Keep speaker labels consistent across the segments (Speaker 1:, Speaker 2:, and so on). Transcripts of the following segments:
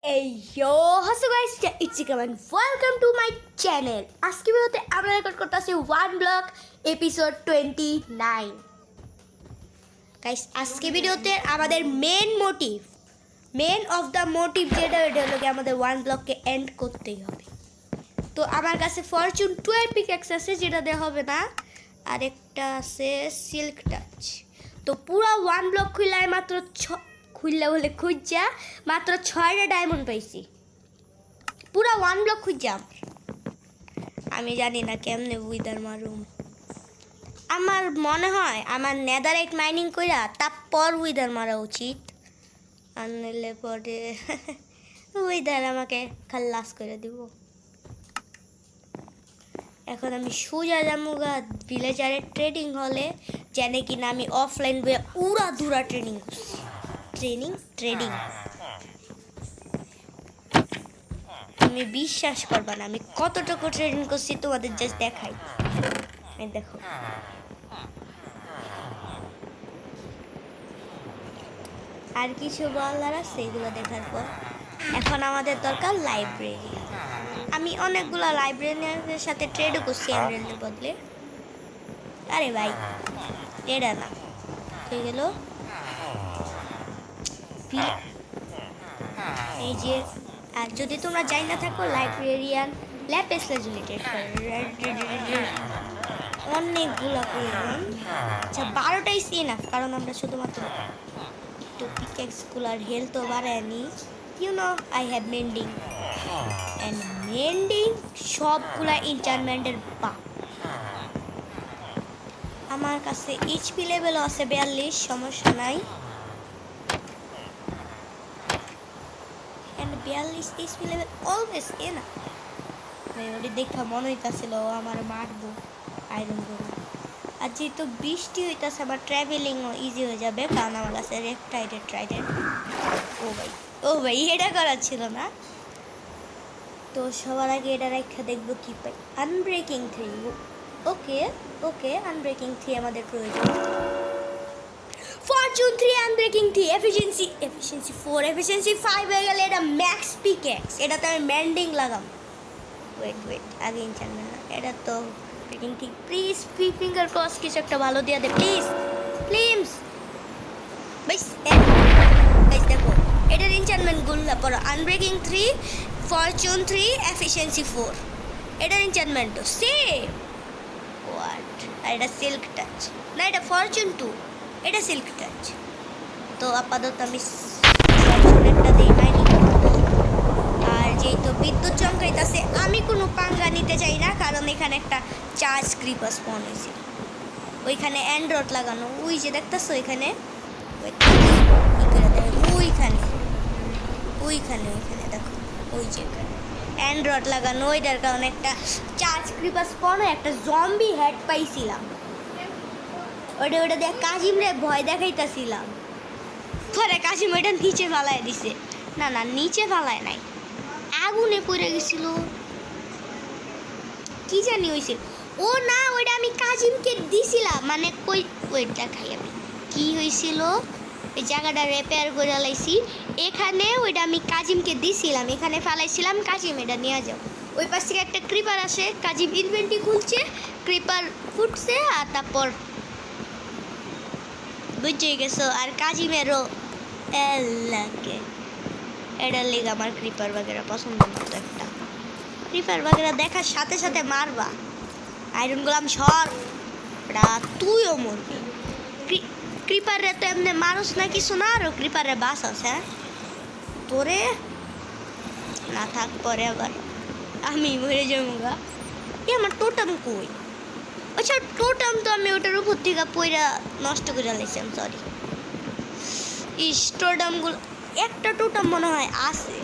Speaker 1: Hey yo, how's it guys? It's Ikram and welcome to my channel. আজকে ভিডিওতে আমরা record করতেছি one block episode 29 guys. আজকে ভিডিওতে আমাদের মেন অফ দ্য মোটিভ যেটা হলো কি আমাদের ওয়ান ব্লককে এন্ড করতেই হবে। তো আমার কাছে ফরচুন 12 পিকঅ্যাক্স আছে, যেটা দেওয়া হবে না, আর একটা আছে সিল্ক টাচ। তো পুরো ওয়ান ব্লক খুললায় মাত্র খুঁজা মাত্র 6টা ডায়মন্ড পাইছি। পুরা ওয়ান ব্লক খুঁজা আমি জানি না কেমনে উইদার মারুম। আমার মনে হয় আমার নেদারাইট মাইনিং কইরা তারপর উইদার মারা উচিত, আনলে পরে উইদার আমাকে খাল্লাস করে দিব। এখন আমি সোজা যামুগা ভিলেজারের ট্রেডিং হলে, জানে কিনা আমি অফলাইন বইয়া উড়া দুরা ট্রেডিং করছি। ট্রেডিং তুমি বিশ্বাস করবা না আমি কতটুকু ট্রেডিং করছি, তোমাদের জাস্ট দেখাই। দেখো আর কিছু বলার আছে এগুলো দেখার পর। এখন আমাদের দরকার লাইব্রেরি। আমি অনেকগুলো লাইব্রেরিয়ানের সাথে ট্রেডও করছি এমরেল্ডের বদলে। আরে ভাই এটা না হয়ে গেল এই যে। আর যদি তোমরা যাই না থাকো লাইব্রেরিয়ান ল্যাপিস লেজুলেটেড অনেকগুলো করলাম। আচ্ছা 12টাই ইনাফ, কারণ আমরা শুধুমাত্র একটু পিকেক্সগুলার হেলথও বাড়ায় নি। You know I have mending and mending সবগুলা এনচান্টমেন্টের বাপ। আমার কাছে এইচপি লেভেলও আছে 42, সমস্যা নাই। 42 এইচপি লেভেল অলওয়েজ এনাফ। ওটা দেখা মনে হইতাছিল আমার মারবো আয়রন করে। আর যেহেতু বৃষ্টি হইতাছে আমার ট্রাভেলিংও ইজি হয়ে যাবে, কারণ আমার কাছে ট্রাইডেন্ট। ও ভাই এটা করার ছিল না। তো সবার আগে এটা রেখা দেখবো কি পাই। আনব্রেকিং 3। ওকে আনব্রেকিং 3 আমাদের প্রয়োজন। ফরচুন 3 আনব্রেকিং 3 এফিশিয়েন্সি 4 এফিশিয়েন্সি 5 হয়ে গেলে এটা ম্যাক্স পিকেক্স। এটাতে আমি মেন্ডিং লাগাম। ওয়েট আগে ইনচান্টমেন্ট না, এটা তো ব্রেকিং ঠিক। প্লিজ ফিঙ্গার ক্রস কিছু একটা ভালো দিয়ে দে প্লিজ। গাইস দেখো এটার ইনচান্টমেন্ট গুলো পড়ো। Unbreaking 3, Fortune 3, efficiency 4। এটার ইনচান্টমেন্ট তো সেম। হোয়াট? আর এটা সিল্ক টাচ না, এটা ফরচুন 2, এটা সিল্ক টাচ। তো আপাতত আমি একটা দিই মাইনিং। আর যেহেতু বিদ্যুৎ চমকাইতেছে আমি কোনো পাঙ্গা নিতে চাই না, কারণ এখানে একটা চার্জ ক্রিপার স্পন হয়েছিল। ওইখানে অ্যান্ড্রয়েড লাগানো, ওই যে দেখতেছো ওইখানে ওইখানে দেখো ওই যে অ্যান্ড্রয়েড লাগানো, ওইটার কারণে একটা চার্জ ক্রিপার স্পন, একটা জম্বি হেড পাইছিলাম। ওটা দিয়ে কাজিমরে ভয় দেখাইতেছিলাম, পরে কাজিম ওইটা নিচে ফালায় দিছে। না নিচে ফালায় নাই, আগুনে পড়ে গেছিল কি জানি হয়েছিল। ও না ওইটা আমি কাজিমকে দিছিলাম, মানে কই ওয়েট দেখাই আমি কি হয়েছিল। ওই জায়গাটা রিপেয়ার করে লাইছি, এখানে ওইটা আমি কাজিমকে দিছিলাম, এখানে ফালাইছিলাম। কাজিম এটা নিয়ে যাও। ওই পাশ থেকে একটা ক্রিপার আসে, কাজিম ইনভেন্টরি খুলছে, ক্রিপার ফুটছে, আর তারপর বুঝে গেছো। আর কাজিমেরও লাগে এটার লেগে আমার ক্রিপার বাগেরা পছন্দ মতো। একটা ক্রিপার বাগেরা দেখার সাথে সাথে মারবা। আয়রন গোলাম সর, তুইও মরবি। ক্রিপারে তো এমনি মানুষ না কিছু না, আরও ক্রিপারে বাস আছে। তোরে না থাক, পরে আবার আমি মরে যাবো। আমার টোটাম কই? আচ্ছা টোটাম তো আমি ওটার উপর থেকে পয়রা নষ্ট করে লাইছিলাম, সরি। টোটামগুলো একটা টোটাম মনে হয় আছে,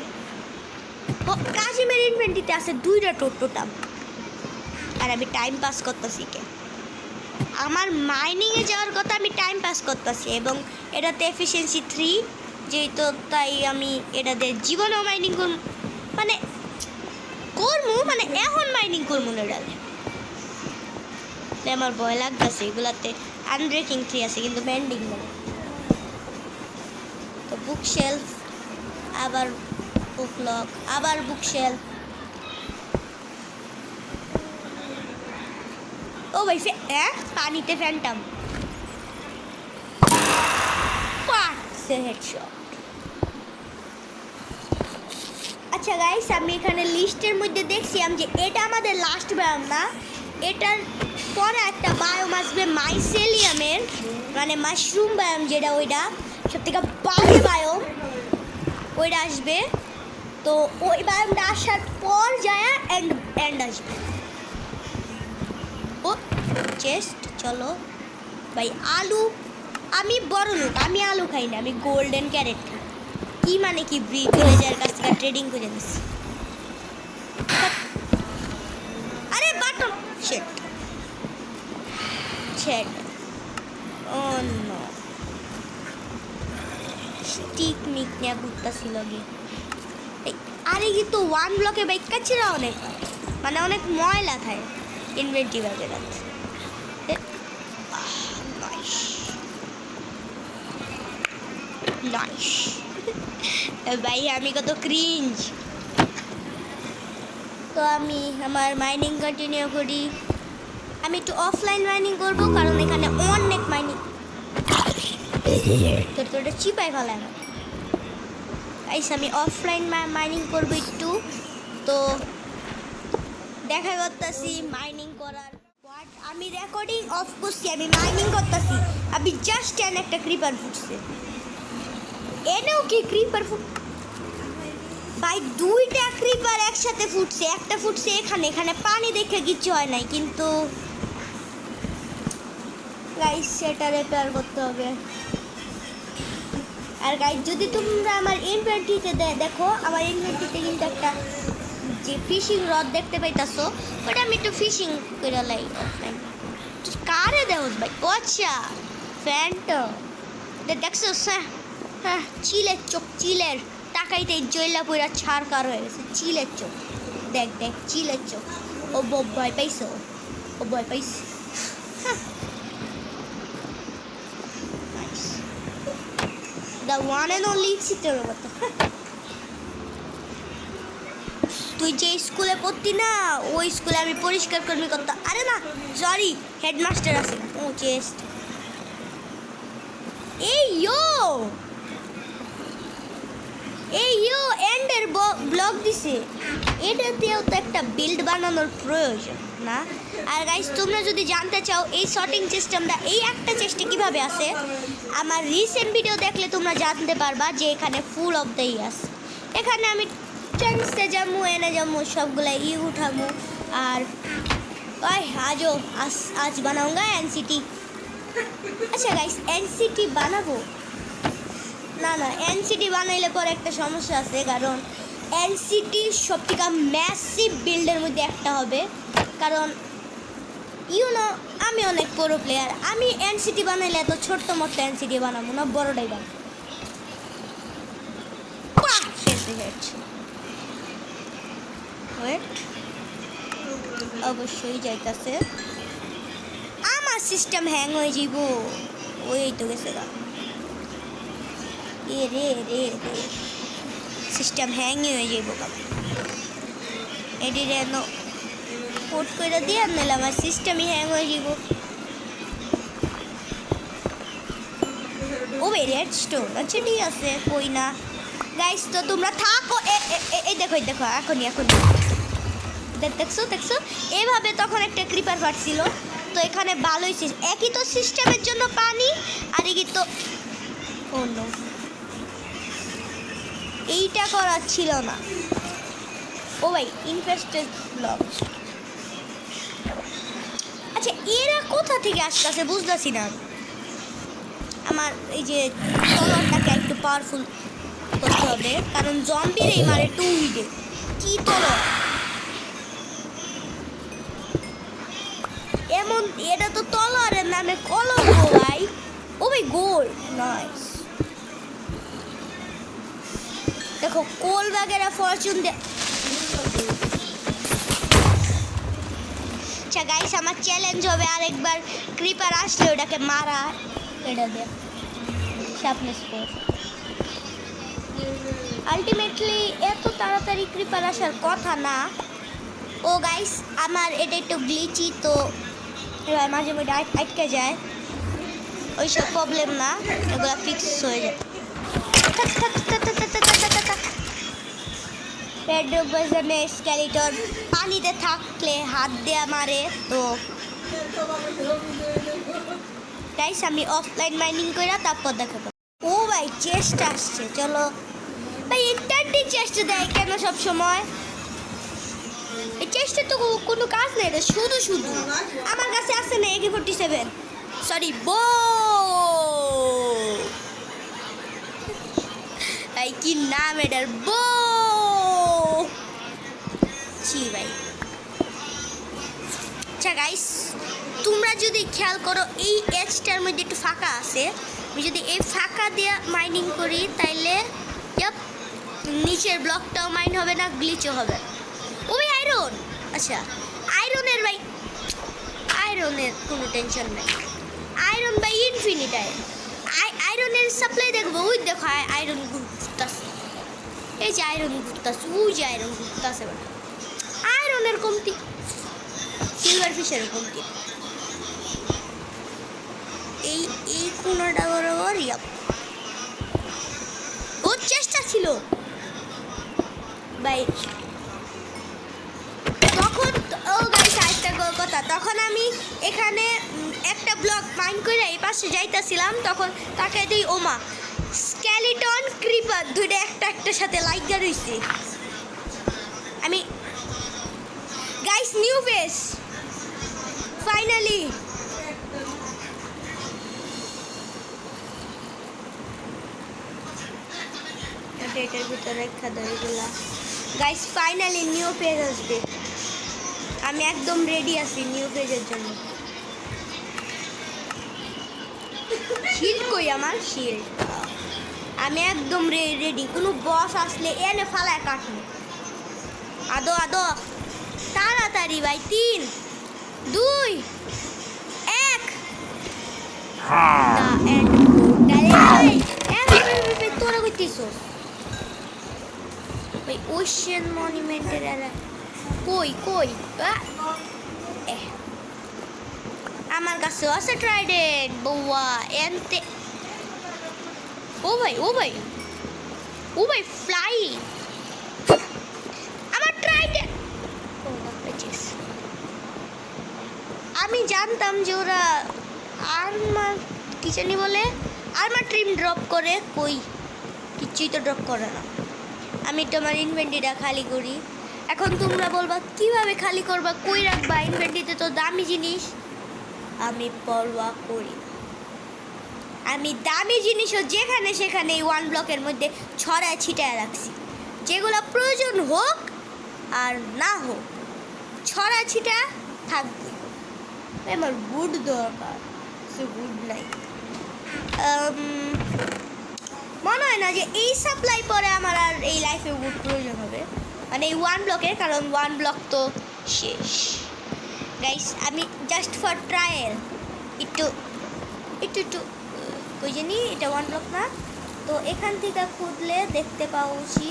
Speaker 1: কাজিমের ইনভেন্টরিতে আছে 2টা টোটাম। আর আমি টাইম পাস করতেছি কে? আমার মাইনিংয়ে যাওয়ার কথা, আমি টাইম পাস করতেছি। এবং এটাতে এফিশিয়েন্সি 3 যেহেতু, তাই আমি এটাতে জীবনেও মাইনিং করবো, মানে এখন মাইনিং করবো না। এটাতে আমার ভয় লাগতেছে। এগুলাতে আনব্রেকিং 3 আছে কিন্তু মেন্ডিং নেই। তো বুক শেলফ আবার ক্লক আবার বুকশেলফ। ও ভাই পানিতে ফ্যান্টাম হেডশট। আচ্ছা গাইস, আমি এখানে লিস্টের মধ্যে দেখছিলাম যে এটা আমাদের লাস্ট বায়োম না, এটার পরে একটা বায়োম আসবে মাইসেলিয়ামের, মানে মাশরুম বায়োম, যেটা ওইটা সব থেকে বাজে বায়োম, ওইটা আসবে। তো ওই বায়োমটা আসার পর যায় এন্ড আসবে। ও চেস্ট, চলো ভাই। আলু, আমি বড় লোক, আমি আলু খাই না, আমি গোল্ডেন ক্যারেট খাই। কি মানে কি ভিলেজার কাছ থেকে ট্রেডিং করে নিচ্ছি। আরে বাটন শেট শেট, ও নো, স্টিক মিক নিয়ে ঘুরতেছিল গে। আরে কিন্তু ওয়ান ব্লকে বাইক কাছিরা অনেক, মানে অনেক ময়লা খায় ইনভেন্টরি ব্যাগে রাখতে। নাইস ভাই, আমি কত ক্রিঞ্জ। তো আমি আমার মাইনিং কন্টিনিউ করি। আমি একটু অফলাইন মাইনিং করব, কারণ এখানে অনেক মাইনিং। তো ওটা চিপাই ফেলে না গাইস, আমি অফলাইন মাইনিং করব একটু। তো দেখা করতেছি মাইনিং করার পর। আমি রেকর্ডিং অফ করছি, আমি মাইনিং করতেছি। আমি জাস্ট একটা ক্রিপার ফুটছে, এনেও কি ক্রিপার ফুট ভাই, দুইটা ক্রিপার একসাথে ফুটছে। একটা ফুটছে এখানে পানি দেখে কিছু হয় নাই, কিন্তু গাইস সেটা রিপেয়ার করতে হবে। আর গাইস, যদি তোমরা আমার ইনভেন্টরিতে দেখো, আমার ইনভেন্টরিতে কিন্তু একটা যে ফিশিং রড দেখতে পাইতাছো, ওটা আমি একটু ফিশিং করে লাই অফলাইন। কারে দেওস ভাই? ও আচ্ছা, ফ্যান্টম দেখছো? হ্যাঁ, চিলের চোখ, চিলের টাকাইতে জয়লা পুরা ছাড়কার হয়ে গেছে। চিলের চোখ, দেখ দেখ, চিলের চোখ। ও ভয় পাইছো? ও ভয় পাইছে। The one and only চিত্রের মতো। তুই যে স্কুলে পড়তি না, ওই স্কুলে আমি পরিষ্কার কর্মী করতাম। আরে না, সরি, হেডমাস্টার আছে। ও চেস্ট, এই ইয়ো এন্ডের ব্লক দিছে। এটাতেও তো একটা বিল্ড বানানোর প্রয়োজন না? আর গাইস, তোমরা যদি জানতে চাও এই শটিং সিস্টেমটা, এই একটা চেষ্টা কিভাবে আসে, আমার রিসেন্ট ভিডিও দেখলে তোমরা জানতে পারবা যে এখানে ফুল অফ দ্য ইয়ার্স। এখানে আমি চান্সে যাবো, এনে যাবো, সবগুলা উঠাবো। আর ওই আজ বানাऊंगा এনসিটি। আচ্ছা গাইস, এনসিটি বানাবো না, এনসিটি বানাইলে পরে একটা সমস্যা আছে, কারণ এনসিটি সব থেকে ম্যাসিভ বিল্ডের মধ্যে একটা হবে। কারণ আমি অনেক বড় প্লেয়ার, আমি এনসিটি বানাইলে এত ছোট্ট মতো এনসিটি বানাবো না, বড়টাই বানাবো। অবশ্যই যাইতাছে, আমার সিস্টেম হ্যাং হয়ে যাব। ওই তো গেছে গা, রে সিস্টেম হ্যাং হয়ে যাইব। এটি রেন পোর্ট করে দিয়ে নিলে আমার সিস্টেমই হ্যাং হয়ে যাব। ও ভাই, রেড স্টোন, আচ্ছা ঠিক আছে, কই না গাইস। তো তোমরা থাকো, এই দেখো এখনই দেখছো এভাবে তখন একটা ক্রিপার ফাটছিল। তো এখানে ভালোই একই তো সিস্টেমের জন্য পানি, আর কি তো অন্য এইটা করার ছিল না। ও ভাই, ইনফেস্টেড ব্লক। আচ্ছা, এরা কোথা থেকে আসতেছে বুঝতেছি না। আমার এই যে তলোয়ারটাকে একটু পাওয়ারফুল করতে হবে, কারণ জম্বির এই মারে 2 হিটে। কি তলোয়ার এমন, এটা তো তলোয়ারের নামে কলঙ্ক ভাই। ও ভাই, গোল নাইস। দেখো, কোল বাগেরা ফরচুন দে। আচ্ছা গাইস, আমার চ্যালেঞ্জ হবে আরেকবার ক্রিপার আসলে ওটাকে মারা। এটা দে শার্পনেস 4, আলটিমেটলি এত তাড়াতাড়ি ক্রিপার আসার কথা না। ও গাইস, আমার এটা একটু গ্লিচি, তো এবার মাঝে মধ্যে আটকে যায়, ওইসব প্রবলেম না, এগুলো ফিক্স হয়ে যায়। রেড বাজনে স্কেলিটন পানিতে থাকলে হাত দেয়া মারে, তো গাইস আমি অফলাইন মাইনিং করে তারপর দেখাবো। ও ভাই চেস্ট আসছে, চলো ভাই। ইন্টারটি চেস্ট দেয় কেন সব সময়? এই চেস্টে তো কোনো কাজ নেই, এটা শুধু শুধু। আমার কাছে আছে না AK-47, সরি বো। ভাই কি নাম এটার, বো জি ভাই। আচ্ছা গাইস, তোমরা যদি খেয়াল করো এই এজটার মধ্যে একটু ফাঁকা আছে, আমি যদি এই ফাঁকা দিয়ে মাইনিং করি তাইলে নিচের ব্লকটাও মাইন হবে না, গ্লিচও হবে। ওই আয়রন, আচ্ছা আয়রনের ভাই, আয়রনের কোনো টেনশন নাই। আয়রন ভাই ইনফিনিট আয়রনের সাপ্লাই দেখবো। ওই দেখো আয়রন ঘুরতেছে, এই যে আয়রন ঘুরতেছে, ওই যে আয়রন ঘুরতেছে। আয়রনের কমতি, সিলভার ফিশের কমতি। এই এই কোনাটা বরাবর ওর চেষ্টা ছিল ভাই। তখন ও গাইস আরেকটা কথা, তখন আমি এখানে একটা ব্লক মাইন করে এই পাশে যাইতেছিলাম, তখন তাকে দিই ওমা স্কেলিটন ক্রিপার দুইটা একটার সাথে লাইগা রইছে। আমি গাইস নিউ ফেস ফাইনালি। এটার ভিতরে রেখা দড়িগুলা গাইস, ফাইনালি নিউ পেজ আসবে। আমি একদম রেডি আছি নিউ পেজের জন্য। শিল্ড কই আমার, শিল্ড আমি একদম রেডি। কোনো বস আসলে এনে ফালায় কাটবো। আদো আদো তাড়াতাড়ি ভাই, 3 2 1 তোরা কইতেছ ভাই? ওশিয়ান মনুমেন্টের কই কই? আমার কাছে আছে ট্রাইডেন্ট বউয়া এনতে। ও ভাই ও ভাই ও ভাই ফ্লাই, আমার ট্রাইডেন্ট। আমি জানতাম যে ওরা আর্মার কি জানি বলে, আর্মার ট্রিম ড্রপ করে, কই কিছুই তো ড্রপ করে না। আমি তোমার ইনভেন্টরিটা খালি করি। এখন তোমরা বলবা কিভাবে খালি করবা, কই রাখবা? ইনভেন্টরিতে তো দামি জিনিস। আমি পরোয়া করি না, আমি দামি জিনিসও যেখানে সেখানে এই 1 ব্লকের মধ্যে ছড়ায় ছিটায় রাখছি। যেগুলো প্রয়োজন হোক আর না হোক ছড়া ছিটা থাকবে। আমার বুট দরকার, সে বুট নাই। মনে হয় না যে এই সাপ্লাই পরে আমার আর এই লাইফে বুট প্রয়োজন হবে, মানে এই 1 ব্লকের, কারণ 1 ব্লক তো শেষ। গাইস আমি জাস্ট ফর ট্রায়াল একটু একটু একটু কই জানি এটা 1 ব্লক না, তো এখান থেকে খুঁজলে দেখতে পাচ্ছি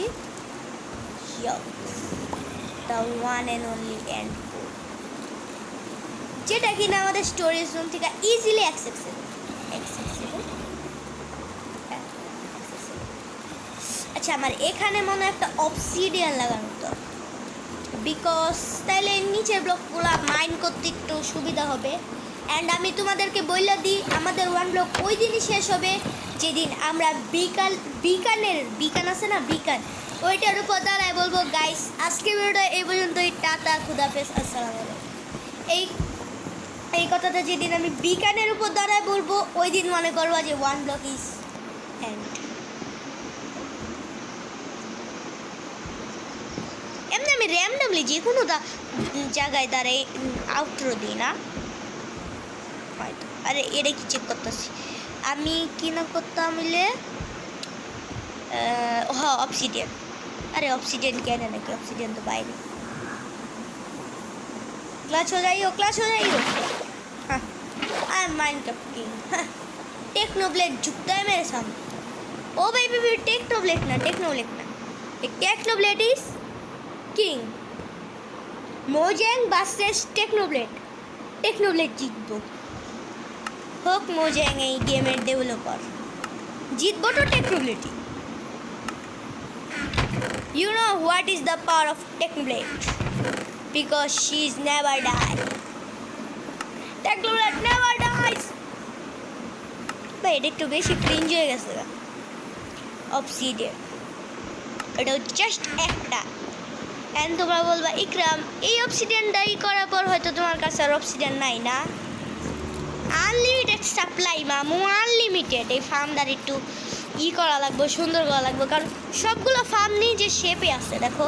Speaker 1: the one and only end, যেটা কিনা আমাদের স্টোরেজ রুম থেকে ইজিলি অ্যাক্সেসেবল। আচ্ছা আমার এখানে মনে হয় একটা অবসিডিয়ান লাগানো তো, বিকজ তাইলে নিচের ব্লকগুলো মাইন করতে একটু সুবিধা হবে। অ্যান্ড আমি তোমাদেরকে বইলা দিই, আমাদের 1 ব্লক ওই দিনই শেষ হবে যেদিন আমরা বিকান আছে না, বিকান, ওইটার উপর দাঁড়ায় বলবো গাইস আজকে ভিডিওটা এই পর্যন্তই, টাটা খুদাফেজ আসসালামু আলাইকুম। এই কথাটা যেদিন আমি বিকানের উপর দাঁড়ায় বলবো, ওই দিন মনে করবো যে 1 ব্লক ইজ এন্ড। এমনি আমি র্যান্ডমলি যে কোনো জায়গায় দাঁড়াই আউটরো দিই না হয়তো। আরে এটা কি চেক করতেছি আমি, কি না করতাম মিলে অবসিডিয়ান। আরে অবসিডিয়ান কেন নাকি, অবসিডিয়ান তো বাইরে। क्लच हो जाइयो हाँ आई एम माइनक्राफ्ट किंग। टेक्नोब्लेड झुकता है मेरे सामने। Oh baby, Technoblade na. Technoblade is king. Mojang versus Technoblade. Technoblade জিতবো। হোক Mojang এই গেমের ডেভেলপার। জিতবো তো Technoblade। You know what is the power of Technoblade? Because she's never die. Technoblade never dies. ভাই এটা একটু বেশি ক্রিঞ্জ হয়ে গেছে। অবসিডিয়ান এটা জাস্ট একটা। এন্ড তোমরা বলবা ইকরাম এই অবসিডিয়ানটাই করার পর হয়তো তোমার কাছে আর অবসিডিয়ান নাই না। আনলিমিটেড সাপ্লাই মামু, আনলিমিটেড। এই ফার্মটার একটু করা লাগবে, সুন্দর করা লাগবে, কারণ সবগুলো ফার্ম নিয়ে যে শেপে আছে দেখো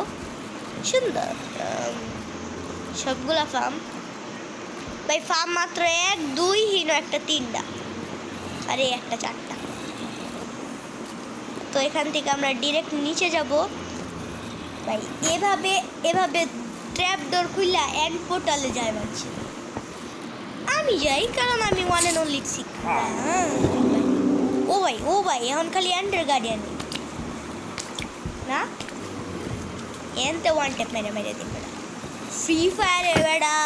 Speaker 1: সুন্দর। সবগুলা ফার্ম ভাই, ফার্ম মাত্র 1 2 হিনো একটা 3টা আর এই একটা 4টা। তো এখান থেকে আমরা ডিরেক্ট নিচে যাব ভাই। এভাবে ট্র্যাপ ডোর খুললা এন্ড পোর্টালে যাই ভাবছি। আমি যাই কারণ আমি ওয়ান এন্ড অনলি শিখ। ও ভাই এখন খালি এন্ডার গার্ডিয়ান না, এনতে ওয়ান ট্যাপ মেরে দিন বেটা। ফ্রি ফায়ারে বেটা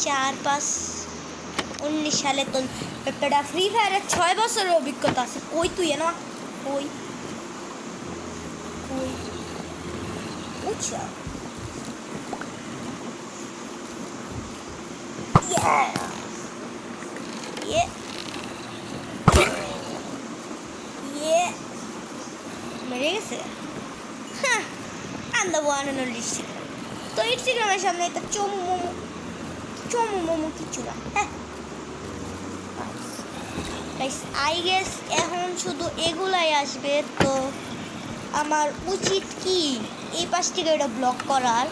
Speaker 1: 4-5-19 সালে তো বেটা ফ্রি ফায়ারের 6 বছরের অভিজ্ঞতা আছে। কই তুই এনো কই আচ্ছা মেরে গেছে। হ্যাঁ আন্দা ওয়ান এন্ড অনলি ইনস্টাগ্রাম। তো ইনস্টাগ্রামের সামনে একটা চমু মোমো কিছু না। হ্যাঁ আই গেস এখন শুধু এগুলাই আসবে। তো আমার উচিত কি এই পাশ থেকে এটা ব্লক করার,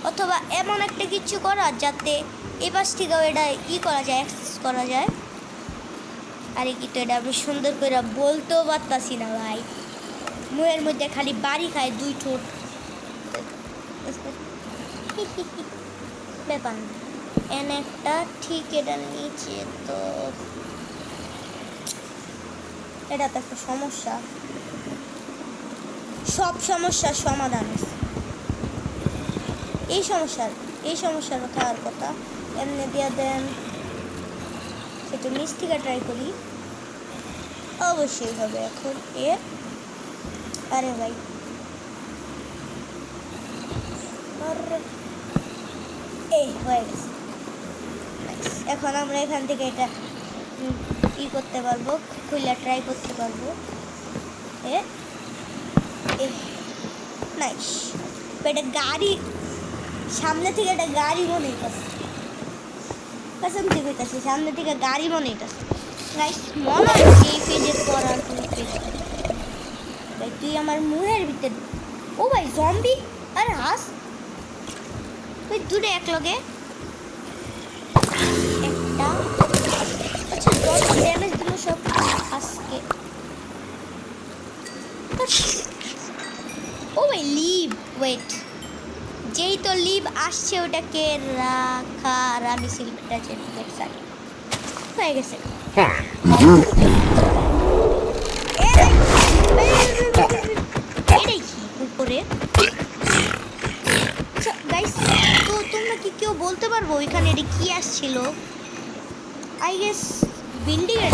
Speaker 1: অথবা এমন একটা কিছু করার যাতে এই পাশ থেকেও এটা করা যায়, অ্যাক্সেস করা যায়। আরে কি তো এটা আমি সুন্দর করে বলতেও পারতাছি না ভাই। মুখের মধ্যে খালি বাড়ি খায় 2 ঠোঁট। ব্যাপার না এন একটা ঠিক এটা নিচে। তো এটা তো একটা সমস্যা, সব সমস্যার সমাধান আছে। এই সমস্যার কথা আর কথা এমনি দিয়ে দেন। একটু নিচ থেকে ট্রাই করি, অবশ্যই হবে এখন এর। আরে ভাই এই হয়ে গেছে। এখন আমরা এখান থেকে এটা করতে পারবো, খুলে ট্রাই করতে পারবো। নাইস। এটা গাড়ি সামনে থেকে একটা গাড়ি মনে হইতেছে, কসম থেকে হইতেছে সামনে থেকে গাড়ি মনে হইতেছে। নাইস মনে হচ্ছে এই পেজের পর আর কোনো পেজ ভাই। তুই আমার মুহের ভিতরে। ও ভাই জম্বি, আরে হাস তুই দূরে এক লগে একটা। আচ্ছা জম্বি ড্যামেজ দিল সব আজকে। ও ভাই লিভ, ওয়েট, যেই তো লিভ আসছে ওটাকে রাখার আমি সিলটা চেক সারি হয়ে গেছে। এটাই কি উপরে গাইস। তো তোমরা কি কেউ বলতে পারবো ওইখানে এটা কি আসছিল? আই গেস বিল্ডিং এর।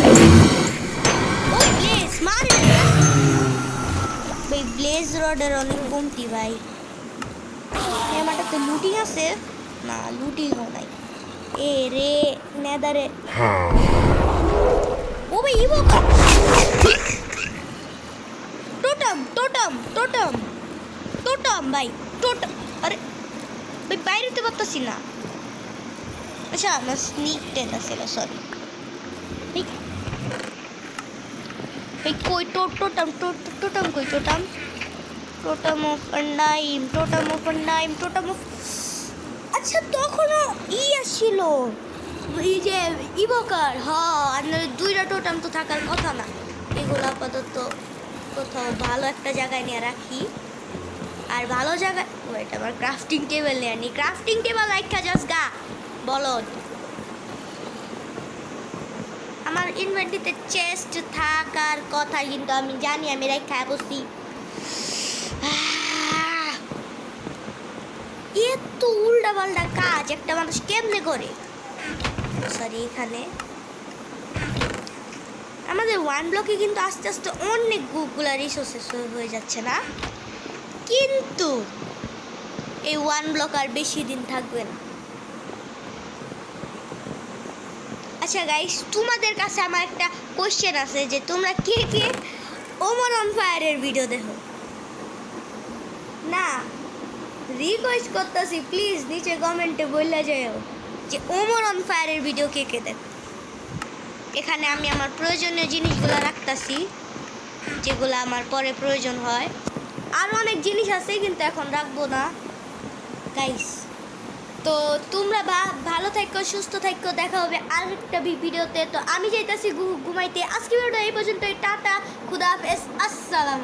Speaker 1: ও প্লেস মার ভাই, ব্লেজ রডের অনেক কমতি ভাই। এমাটা তো লুটিং আছে না, লুটিংও নাই। এ রে নেদারে। ও ভাই ইভোকার টোটাম ভাই টোটাম। আরে ভাই বাইরে তো পারতাছি না। আচ্ছা না স্নিক টেন আছে, সরি ভাই। কই টোটাম কই টোটাম অফ নাইম। আচ্ছা তখনও আসছিল এই যে ইভোকার। আর 2টা টোটাম তো থাকার কথা না। এগুলো আপাতত কোথাও ভালো একটা জায়গায় নিয়ে রাখি। আর ভালো জায়গায় ওইটা আমার ক্রাফটিং টেবিল নিয়ে আনি। ক্রাফটিং টেবিল রাখা যাস গা বলদ। আমার ইনভেন্টরিতে চেস্ট থাকার কথা, কিন্তু আমি জানি আমি রেখে বসি। এত উল্টা পাল্টা কাজ একটা মানুষ কেমনে করে? সরি, এখানে আমাদের ওয়ান ব্লকে কিন্তু আস্তে আস্তে অনেকগুলা রিসোর্সেস হয়ে যাচ্ছে না, কিন্তু এই ওয়ান ব্লক আর বেশি দিন থাকবে না। আচ্ছা গাইস, তোমাদের কাছে আমার একটা কোশ্চেন আছে যে তোমরা কে কে ওমর অন ফায়ারের ভিডিও দেখো? না, রিকোয়েস্ট করতেছি প্লিজ নিচে কমেন্টে বললে যাও যে ওমর অন ফায়ারের ভিডিও কে কে দেখো। এখানে আমি আমার প্রয়োজনীয় জিনিসগুলো রাখতেছি, যেগুলো আমার পরে প্রয়োজন হয়। আরও অনেক জিনিস আছে কিন্তু এখন রাখবো না গাইস। তো তোমরা ভালো থাকো, সুস্থ থাকো, দেখা হবে আরেকটা ভিডিওতে। তো আমি যাইতাছি ঘুমাইতে। আজকে ভিডিওটা এই পর্যন্তই। টাটা, খুদা হাফেজ, আসসালাম।